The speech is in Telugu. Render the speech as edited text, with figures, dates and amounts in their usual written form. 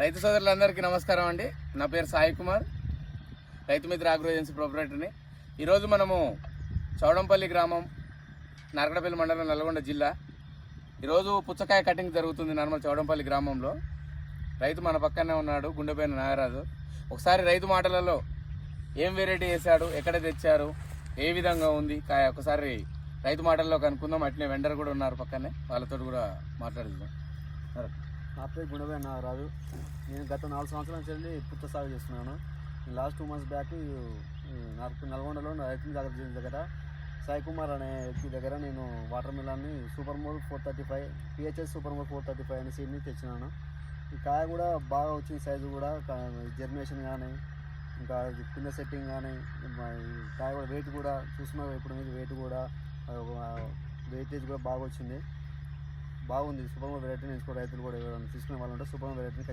రైతు సోదరులందరికీ నమస్కారం అండి. నా పేరు సాయి కుమార్, రైతు మిత్ర అగ్రో ఏజెన్సీ ప్రొపరేటర్ని. ఈరోజు మనము చౌడంపల్లి గ్రామం, నరకడపల్లి మండలం, నల్గొండ జిల్లా. ఈరోజు పుచ్చకాయ కటింగ్ జరుగుతుంది నార్మల్ చౌడంపల్లి గ్రామంలో. రైతు మన పక్కనే ఉన్నాడు, గుండెపైన నాగరాజు. ఒకసారి రైతు మాటలలో ఏం వెరైటీ వేశాడు, ఎక్కడ తెచ్చారు, ఏ విధంగా ఉంది కాయ ఒకసారి రైతు మాటల్లో కనుక్కుందాం. అట్లనే వెండర్ కూడా ఉన్నారు పక్కనే, వాళ్ళతో కూడా మాట్లాడుదాం. నా పేరు గుండెపైన నాగరాజు. నేను గత 4 సంవత్సరాల నుంచి పుచ్చ సాగు చేస్తున్నాను. లాస్ట్ 2 months బ్యాక్ నల్గొండలో రైతు దగ్గర సాయి కుమార్ అనే వ్యక్తి దగ్గర నేను వాటర్ మిలాన్ని super mole 435 PHS super mole 435 అనే సీడ్ని తెచ్చినాను. ఈ కాయ కూడా బాగా వచ్చింది, సైజు కూడా జర్మినేషన్ కానీ ఇంకా కింద సెట్టింగ్ కానీ కాయ కూడా వెయిట్ కూడా చూసిన ఇప్పుడు మీద వెయిట్ కూడా వెయిటేజ్ కూడా బాగా వచ్చింది, బాగుంది. సూపర్ మోల్ వెరైటీ నుంచి కూడా రైతులు కూడా తీసుకునే వాళ్ళు ఉంటే సూపర్ మోల్ వెరైటీని